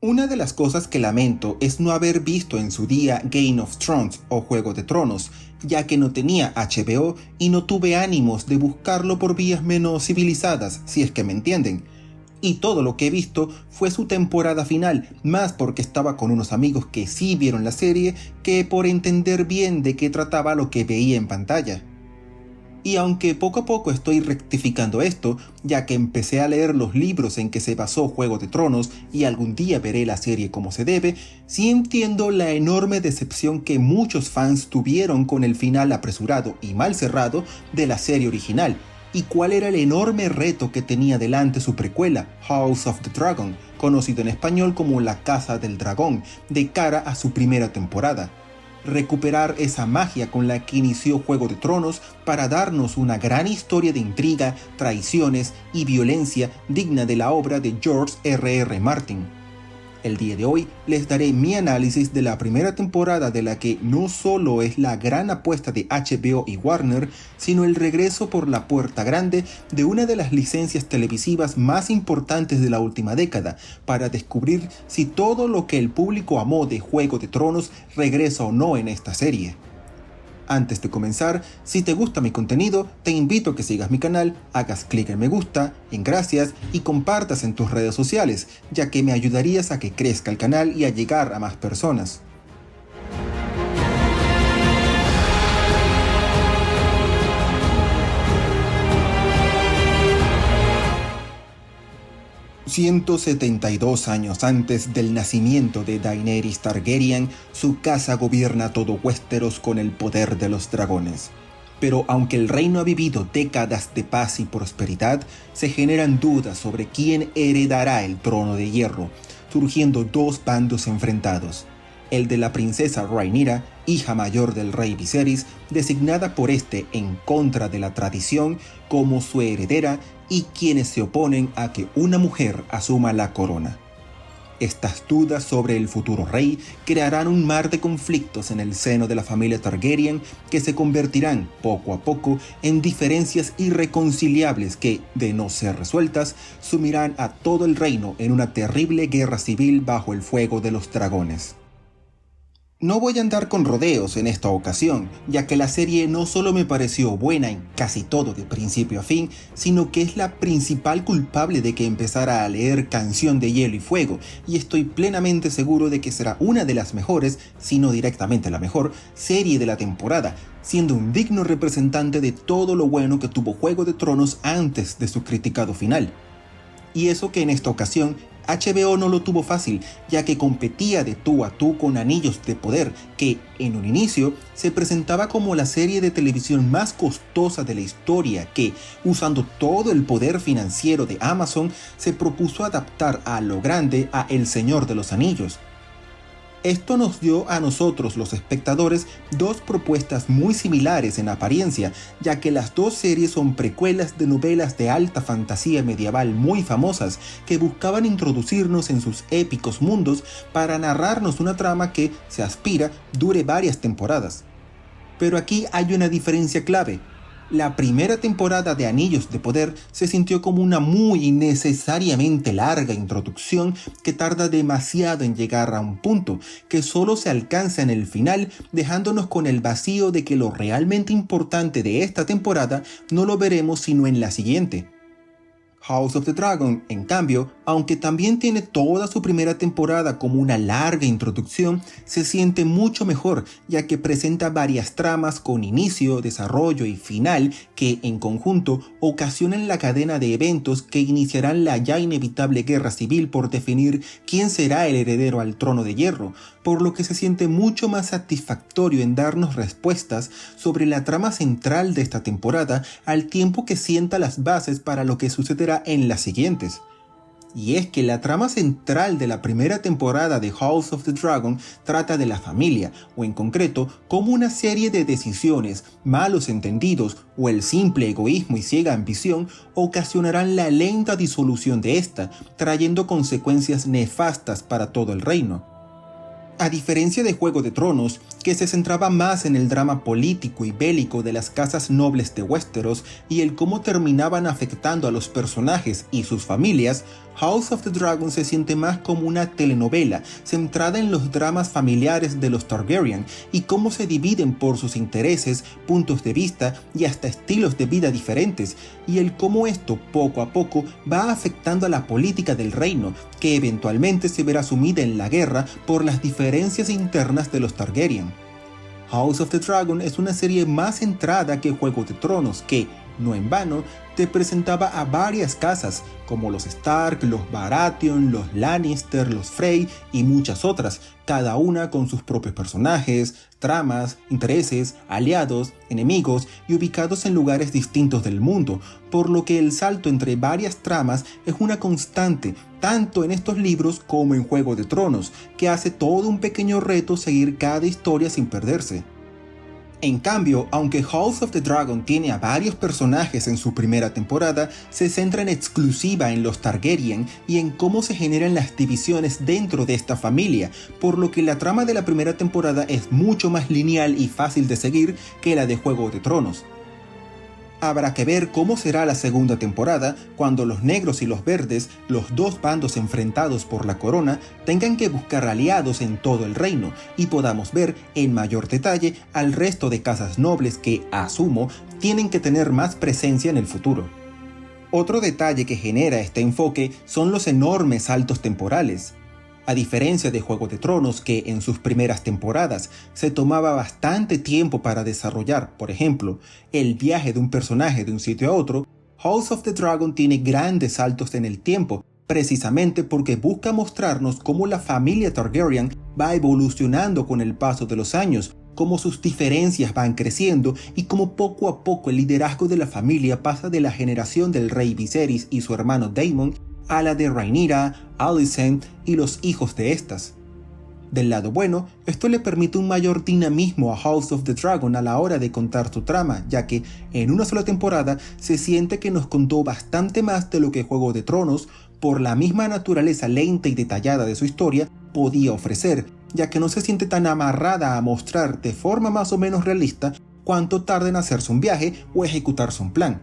Una de las cosas que lamento es no haber visto en su día Game of Thrones o Juego de Tronos, ya que no tenía HBO y no tuve ánimos de buscarlo por vías menos civilizadas, si es que me entienden. Y todo lo que he visto fue su temporada final, más porque estaba con unos amigos que sí vieron la serie que por entender bien de qué trataba lo que veía en pantalla. Y aunque poco a poco estoy rectificando esto, ya que empecé a leer los libros en que se basó Juego de Tronos y algún día veré la serie como se debe, sí entiendo la enorme decepción que muchos fans tuvieron con el final apresurado y mal cerrado de la serie original, y cuál era el enorme reto que tenía delante su precuela, House of the Dragon, conocido en español como La Casa del Dragón, de cara a su primera temporada. Recuperar esa magia con la que inició Juego de Tronos para darnos una gran historia de intriga, traiciones y violencia digna de la obra de George R.R. Martin. El día de hoy les daré mi análisis de la primera temporada de la que no solo es la gran apuesta de HBO y Warner, sino el regreso por la puerta grande de una de las licencias televisivas más importantes de la última década, para descubrir si todo lo que el público amó de Juego de Tronos regresa o no en esta serie. Antes de comenzar, si te gusta mi contenido, te invito a que sigas mi canal, hagas clic en me gusta, en gracias y compartas en tus redes sociales, ya que me ayudarías a que crezca el canal y a llegar a más personas. «172 años antes del nacimiento de Daenerys Targaryen, su casa gobierna todo Westeros con el poder de los dragones. Pero aunque el reino ha vivido décadas de paz y prosperidad, se generan dudas sobre quién heredará el trono de hierro, surgiendo dos bandos enfrentados. El de la princesa Rhaenyra, hija mayor del rey Viserys, designada por este en contra de la tradición como su heredera, y quienes se oponen a que una mujer asuma la corona. Estas dudas sobre el futuro rey crearán un mar de conflictos en el seno de la familia Targaryen que se convertirán poco a poco en diferencias irreconciliables que, de no ser resueltas, sumirán a todo el reino en una terrible guerra civil bajo el fuego de los dragones. No voy a andar con rodeos en esta ocasión, ya que la serie no solo me pareció buena en casi todo de principio a fin, sino que es la principal culpable de que empezara a leer Canción de Hielo y Fuego, y estoy plenamente seguro de que será una de las mejores, si no directamente la mejor, serie de la temporada, siendo un digno representante de todo lo bueno que tuvo Juego de Tronos antes de su criticado final. Y eso que en esta ocasión HBO no lo tuvo fácil, ya que competía de tú a tú con Anillos de Poder, que en un inicio se presentaba como la serie de televisión más costosa de la historia que, usando todo el poder financiero de Amazon, se propuso adaptar a lo grande a El Señor de los Anillos. Esto nos dio a nosotros, los espectadores, dos propuestas muy similares en apariencia, ya que las dos series son precuelas de novelas de alta fantasía medieval muy famosas que buscaban introducirnos en sus épicos mundos para narrarnos una trama que, se aspira, dure varias temporadas. Pero aquí hay una diferencia clave. La primera temporada de Anillos de Poder se sintió como una muy innecesariamente larga introducción que tarda demasiado en llegar a un punto que solo se alcanza en el final, dejándonos con el vacío de que lo realmente importante de esta temporada no lo veremos sino en la siguiente. House of the Dragon, en cambio, aunque también tiene toda su primera temporada como una larga introducción, se siente mucho mejor, ya que presenta varias tramas con inicio, desarrollo y final que, en conjunto, ocasionan la cadena de eventos que iniciarán la ya inevitable guerra civil por definir quién será el heredero al trono de hierro, por lo que se siente mucho más satisfactorio en darnos respuestas sobre la trama central de esta temporada, al tiempo que sienta las bases para lo que sucederá en las siguientes. Y es que la trama central de la primera temporada de House of the Dragon trata de la familia, o en concreto, cómo una serie de decisiones, malos entendidos o el simple egoísmo y ciega ambición ocasionarán la lenta disolución de esta, trayendo consecuencias nefastas para todo el reino. A diferencia de Juego de Tronos, que se centraba más en el drama político y bélico de las casas nobles de Westeros y el cómo terminaban afectando a los personajes y sus familias, House of the Dragon se siente más como una telenovela centrada en los dramas familiares de los Targaryen y cómo se dividen por sus intereses, puntos de vista y hasta estilos de vida diferentes, y el cómo esto poco a poco va afectando a la política del reino, que eventualmente se verá sumida en la guerra por las diferencias internas de los Targaryen. House of the Dragon es una serie más centrada que Juego de Tronos que, no en vano, te presentaba a varias casas, como los Stark, los Baratheon, los Lannister, los Frey y muchas otras, cada una con sus propios personajes, tramas, intereses, aliados, enemigos y ubicados en lugares distintos del mundo, por lo que el salto entre varias tramas es una constante, tanto en estos libros como en Juego de Tronos, que hace todo un pequeño reto seguir cada historia sin perderse. En cambio, aunque House of the Dragon tiene a varios personajes en su primera temporada, se centra en exclusiva en los Targaryen y en cómo se generan las divisiones dentro de esta familia, por lo que la trama de la primera temporada es mucho más lineal y fácil de seguir que la de Juego de Tronos. Habrá que ver cómo será la segunda temporada cuando los negros y los verdes, los dos bandos enfrentados por la corona, tengan que buscar aliados en todo el reino y podamos ver en mayor detalle al resto de casas nobles que, asumo, tienen que tener más presencia en el futuro. Otro detalle que genera este enfoque son los enormes saltos temporales. A diferencia de Juego de Tronos, que en sus primeras temporadas se tomaba bastante tiempo para desarrollar, por ejemplo, el viaje de un personaje de un sitio a otro, House of the Dragon tiene grandes saltos en el tiempo, precisamente porque busca mostrarnos cómo la familia Targaryen va evolucionando con el paso de los años, cómo sus diferencias van creciendo y cómo poco a poco el liderazgo de la familia pasa de la generación del rey Viserys y su hermano Daemon a la de Rhaenyra, Alicent y los hijos de estas. Del lado bueno, esto le permite un mayor dinamismo a House of the Dragon a la hora de contar su trama, ya que en una sola temporada se siente que nos contó bastante más de lo que Juego de Tronos, por la misma naturaleza lenta y detallada de su historia, podía ofrecer, ya que no se siente tan amarrada a mostrar de forma más o menos realista cuánto tarda en hacerse un viaje o ejecutarse un plan.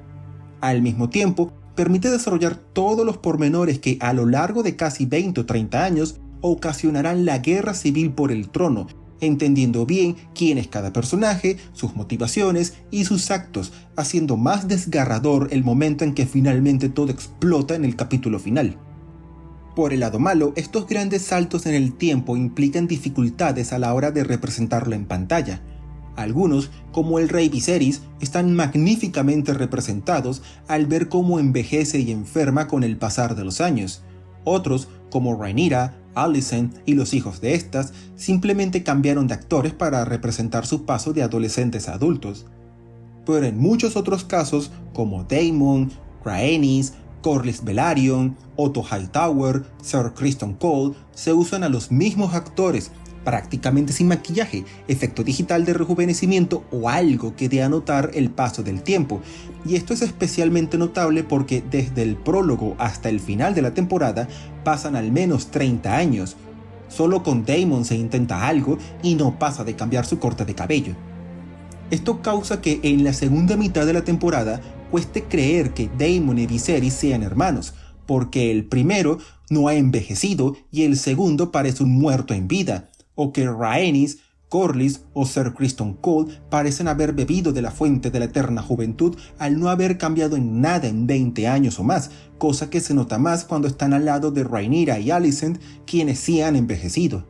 Al mismo tiempo, permite desarrollar todos los pormenores que a lo largo de casi 20 o 30 años ocasionarán la guerra civil por el trono, entendiendo bien quién es cada personaje, sus motivaciones y sus actos, haciendo más desgarrador el momento en que finalmente todo explota en el capítulo final. Por el lado malo, estos grandes saltos en el tiempo implican dificultades a la hora de representarlo en pantalla. Algunos, como el rey Viserys, están magníficamente representados al ver cómo envejece y enferma con el pasar de los años. Otros, como Rhaenyra, Alicent y los hijos de estas, simplemente cambiaron de actores para representar su paso de adolescentes a adultos. Pero en muchos otros casos, como Daemon, Rhaenys, Corlys Velaryon, Otto Hightower, Sir Criston Cole, se usan a los mismos actores, prácticamente sin maquillaje, efecto digital de rejuvenecimiento o algo que dé a notar el paso del tiempo. Y esto es especialmente notable porque desde el prólogo hasta el final de la temporada pasan al menos 30 años. Solo con Daemon se intenta algo y no pasa de cambiar su corte de cabello. Esto causa que en la segunda mitad de la temporada cueste creer que Daemon y Viserys sean hermanos, porque el primero no ha envejecido y el segundo parece un muerto en vida, o que Rhaenys, Corlys o Sir Criston Cole parecen haber bebido de la fuente de la eterna juventud al no haber cambiado en nada en 20 años o más, cosa que se nota más cuando están al lado de Rhaenyra y Alicent, quienes sí han envejecido.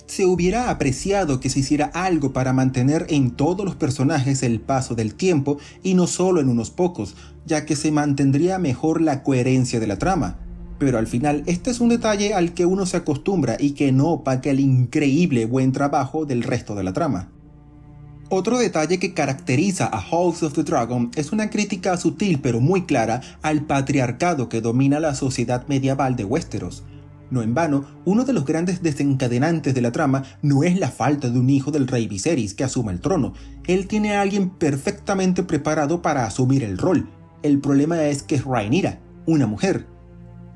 Se hubiera apreciado que se hiciera algo para mantener en todos los personajes el paso del tiempo y no solo en unos pocos, ya que se mantendría mejor la coherencia de la trama. Pero al final este es un detalle al que uno se acostumbra y que no opaca el increíble buen trabajo del resto de la trama. Otro detalle que caracteriza a House of the Dragon es una crítica sutil pero muy clara al patriarcado que domina la sociedad medieval de Westeros. No en vano, uno de los grandes desencadenantes de la trama no es la falta de un hijo del rey Viserys que asuma el trono. Él tiene a alguien perfectamente preparado para asumir el rol. El problema es que es Rhaenyra, una mujer.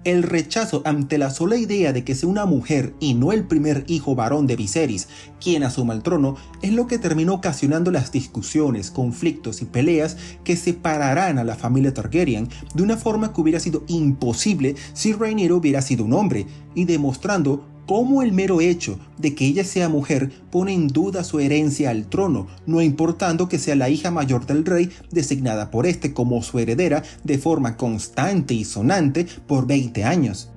El rechazo ante la sola idea de que sea una mujer y no el primer hijo varón de Viserys quien asuma el trono es lo que terminó ocasionando las discusiones, conflictos y peleas que separarán a la familia Targaryen de una forma que hubiera sido imposible si Rhaenyra hubiera sido un hombre, y demostrando cómo el mero hecho de que ella sea mujer pone en duda su herencia al trono, no importando que sea la hija mayor del rey designada por este como su heredera de forma constante y sonante por 20 años.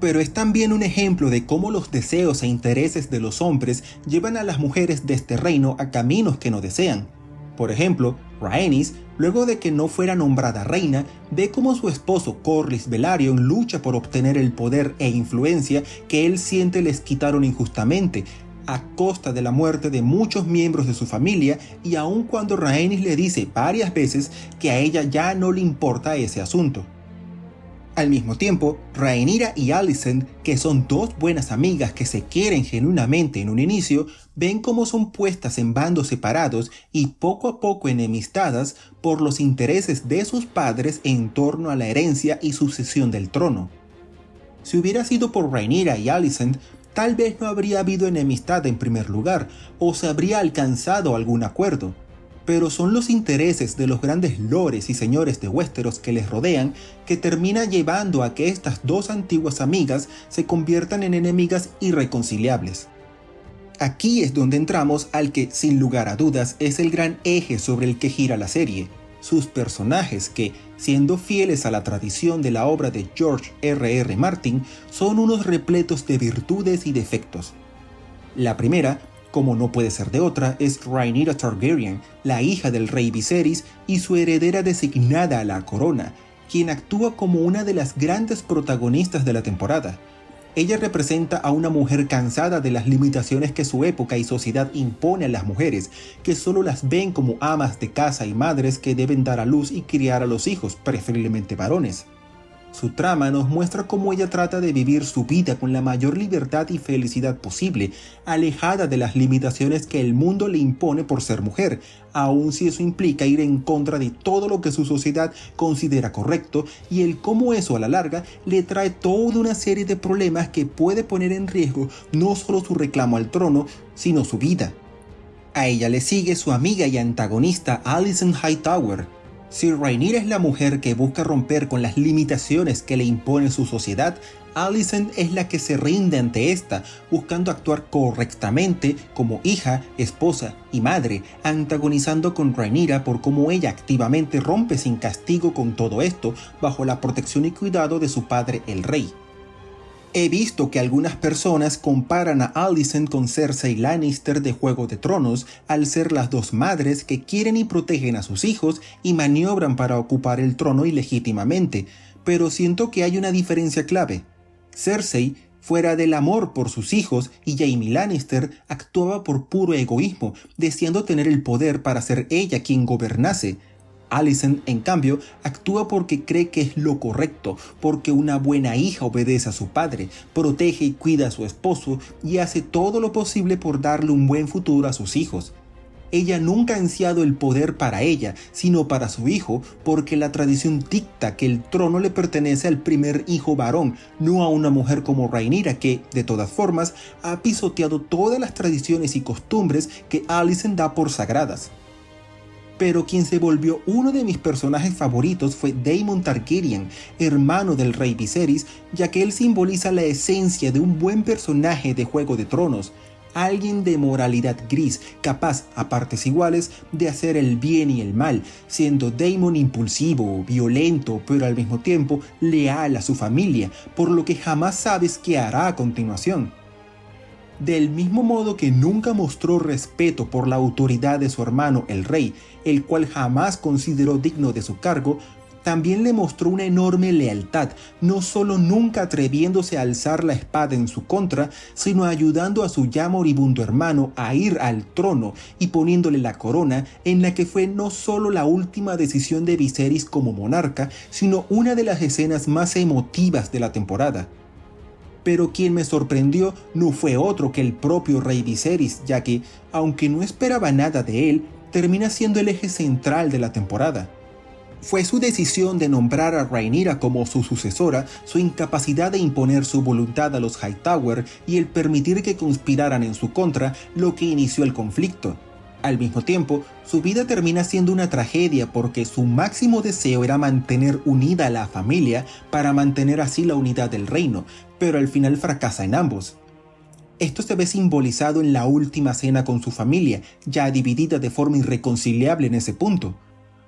Pero es también un ejemplo de cómo los deseos e intereses de los hombres llevan a las mujeres de este reino a caminos que no desean. Por ejemplo, Rhaenys, luego de que no fuera nombrada reina, ve cómo su esposo Corlys Velaryon lucha por obtener el poder e influencia que él siente les quitaron injustamente, a costa de la muerte de muchos miembros de su familia, y aun cuando Rhaenys le dice varias veces que a ella ya no le importa ese asunto. Al mismo tiempo, Rhaenyra y Alicent, que son dos buenas amigas que se quieren genuinamente en un inicio, ven cómo son puestas en bandos separados y poco a poco enemistadas por los intereses de sus padres en torno a la herencia y sucesión del trono. Si hubiera sido por Rhaenyra y Alicent, tal vez no habría habido enemistad en primer lugar, o se habría alcanzado algún acuerdo. Pero son los intereses de los grandes lores y señores de Westeros que les rodean que termina llevando a que estas dos antiguas amigas se conviertan en enemigas irreconciliables. Aquí es donde entramos al que, sin lugar a dudas, es el gran eje sobre el que gira la serie: sus personajes que, siendo fieles a la tradición de la obra de George R.R. Martin, son unos repletos de virtudes y defectos. La primera, como no puede ser de otra, es Rhaenyra Targaryen, la hija del rey Viserys y su heredera designada a la corona, quien actúa como una de las grandes protagonistas de la temporada. Ella representa a una mujer cansada de las limitaciones que su época y sociedad impone a las mujeres, que solo las ven como amas de casa y madres que deben dar a luz y criar a los hijos, preferiblemente varones. Su trama nos muestra cómo ella trata de vivir su vida con la mayor libertad y felicidad posible, alejada de las limitaciones que el mundo le impone por ser mujer, aun si eso implica ir en contra de todo lo que su sociedad considera correcto, y el cómo eso a la larga le trae toda una serie de problemas que puede poner en riesgo no solo su reclamo al trono, sino su vida. A ella le sigue su amiga y antagonista Alicent Hightower. Si Rhaenyra es la mujer que busca romper con las limitaciones que le impone su sociedad, Alicent es la que se rinde ante esta, buscando actuar correctamente como hija, esposa y madre, antagonizando con Rhaenyra por cómo ella activamente rompe sin castigo con todo esto, bajo la protección y cuidado de su padre el rey. He visto que algunas personas comparan a Alicent con Cersei Lannister de Juego de Tronos al ser las dos madres que quieren y protegen a sus hijos y maniobran para ocupar el trono ilegítimamente, pero siento que hay una diferencia clave. Cersei, fuera del amor por sus hijos, y Jaime Lannister actuaba por puro egoísmo, deseando tener el poder para ser ella quien gobernase. Alicent, en cambio, actúa porque cree que es lo correcto, porque una buena hija obedece a su padre, protege y cuida a su esposo y hace todo lo posible por darle un buen futuro a sus hijos. Ella nunca ha ansiado el poder para ella, sino para su hijo, porque la tradición dicta que el trono le pertenece al primer hijo varón, no a una mujer como Rhaenyra que, de todas formas, ha pisoteado todas las tradiciones y costumbres que Alicent da por sagradas. Pero quien se volvió uno de mis personajes favoritos fue Daemon Targaryen, hermano del rey Viserys, ya que él simboliza la esencia de un buen personaje de Juego de Tronos, alguien de moralidad gris, capaz, a partes iguales, de hacer el bien y el mal, siendo Daemon impulsivo, violento, pero al mismo tiempo leal a su familia, por lo que jamás sabes qué hará a continuación. Del mismo modo que nunca mostró respeto por la autoridad de su hermano el rey, el cual jamás consideró digno de su cargo, también le mostró una enorme lealtad, no solo nunca atreviéndose a alzar la espada en su contra, sino ayudando a su ya moribundo hermano a ir al trono y poniéndole la corona, en la que fue no solo la última decisión de Viserys como monarca, sino una de las escenas más emotivas de la temporada. Pero quien me sorprendió no fue otro que el propio rey Viserys, ya que, aunque no esperaba nada de él, termina siendo el eje central de la temporada. Fue su decisión de nombrar a Rhaenyra como su sucesora, su incapacidad de imponer su voluntad a los Hightower y el permitir que conspiraran en su contra lo que inició el conflicto. Al mismo tiempo, su vida termina siendo una tragedia porque su máximo deseo era mantener unida a la familia para mantener así la unidad del reino, pero al final fracasa en ambos. Esto se ve simbolizado en la última cena con su familia, ya dividida de forma irreconciliable en ese punto.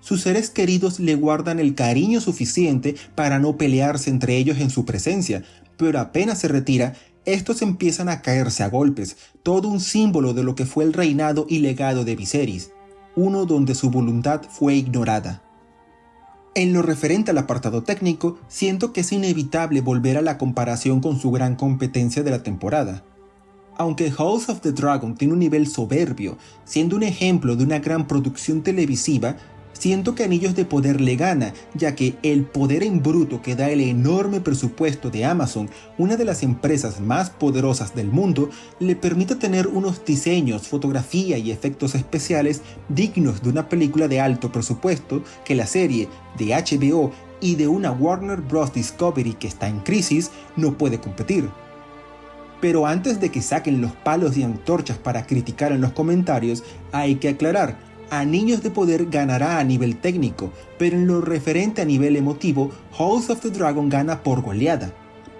Sus seres queridos le guardan el cariño suficiente para no pelearse entre ellos en su presencia, pero apenas se retira, estos empiezan a caerse a golpes, todo un símbolo de lo que fue el reinado y legado de Viserys, uno donde su voluntad fue ignorada. En lo referente al apartado técnico, siento que es inevitable volver a la comparación con su gran competencia de la temporada. Aunque House of the Dragon tiene un nivel soberbio, siendo un ejemplo de una gran producción televisiva, siento que Anillos de Poder le gana, ya que el poder en bruto que da el enorme presupuesto de Amazon, una de las empresas más poderosas del mundo, le permite tener unos diseños, fotografía y efectos especiales dignos de una película de alto presupuesto que la serie de HBO y de una Warner Bros. Discovery que está en crisis no puede competir. Pero antes de que saquen los palos y antorchas para criticar en los comentarios, hay que aclarar: Anillos de Poder ganará a nivel técnico, pero en lo referente a nivel emotivo, House of the Dragon gana por goleada.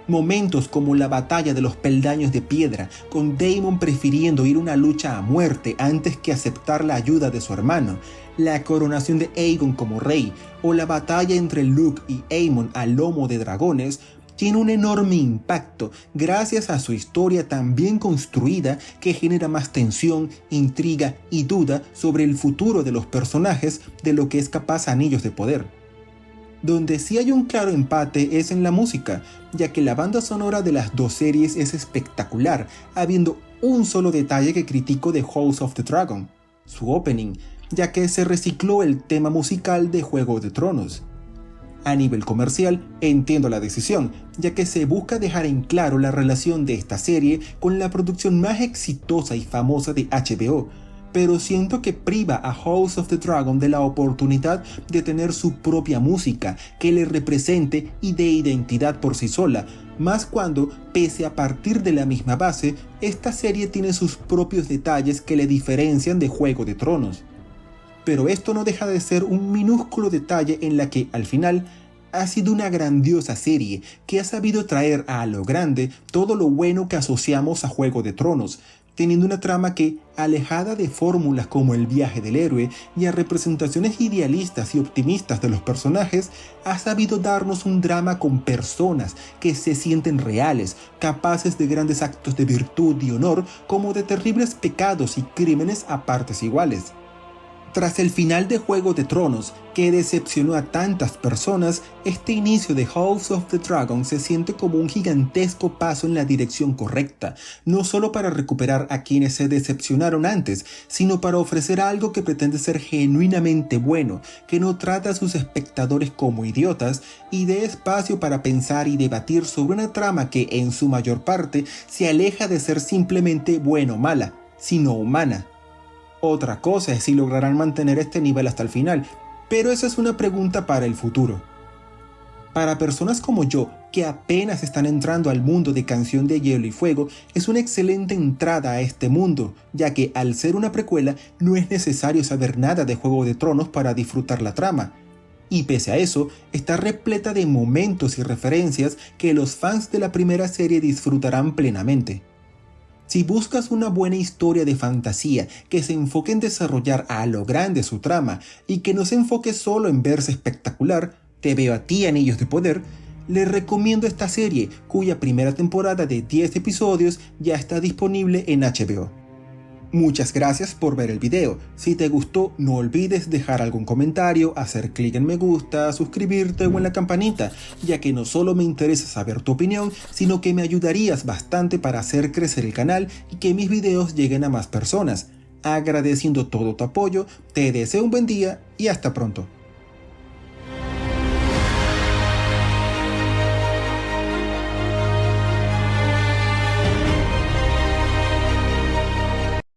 Momentos como la batalla de los peldaños de piedra, con Daemon prefiriendo ir a una lucha a muerte antes que aceptar la ayuda de su hermano, la coronación de Aegon como rey, o la batalla entre Luke y Aemon a lomo de dragones, tiene un enorme impacto gracias a su historia tan bien construida que genera más tensión, intriga y duda sobre el futuro de los personajes de lo que es capaz Anillos de Poder. Donde sí hay un claro empate es en la música, ya que la banda sonora de las dos series es espectacular, habiendo un solo detalle que critico de House of the Dragon: su opening, ya que se recicló el tema musical de Juego de Tronos. A nivel comercial, entiendo la decisión, ya que se busca dejar en claro la relación de esta serie con la producción más exitosa y famosa de HBO, pero siento que priva a House of the Dragon de la oportunidad de tener su propia música que le represente y dé identidad por sí sola, más cuando, pese a partir de la misma base, esta serie tiene sus propios detalles que le diferencian de Juego de Tronos. Pero esto no deja de ser un minúsculo detalle en la que, al final, ha sido una grandiosa serie que ha sabido traer a lo grande todo lo bueno que asociamos a Juego de Tronos, teniendo una trama que, alejada de fórmulas como el viaje del héroe y a representaciones idealistas y optimistas de los personajes, ha sabido darnos un drama con personas que se sienten reales, capaces de grandes actos de virtud y honor como de terribles pecados y crímenes a partes iguales. Tras el final de Juego de Tronos, que decepcionó a tantas personas, este inicio de House of the Dragon se siente como un gigantesco paso en la dirección correcta, no solo para recuperar a quienes se decepcionaron antes, sino para ofrecer algo que pretende ser genuinamente bueno, que no trata a sus espectadores como idiotas y dé espacio para pensar y debatir sobre una trama que, en su mayor parte, se aleja de ser simplemente buena o mala, sino humana. Otra cosa es si lograrán mantener este nivel hasta el final, pero esa es una pregunta para el futuro. Para personas como yo, que apenas están entrando al mundo de Canción de Hielo y Fuego, es una excelente entrada a este mundo, ya que al ser una precuela no es necesario saber nada de Juego de Tronos para disfrutar la trama. Y pese a eso, está repleta de momentos y referencias que los fans de la primera serie disfrutarán plenamente. Si buscas una buena historia de fantasía que se enfoque en desarrollar a lo grande su trama y que no se enfoque solo en verse espectacular, te veo a ti, Anillos de Poder, le recomiendo esta serie, cuya primera temporada de 10 episodios ya está disponible en HBO. Muchas gracias por ver el video. Si te gustó, no olvides dejar algún comentario, hacer clic en me gusta, suscribirte o en la campanita, ya que no solo me interesa saber tu opinión, sino que me ayudarías bastante para hacer crecer el canal y que mis videos lleguen a más personas. Agradeciendo todo tu apoyo, te deseo un buen día y hasta pronto.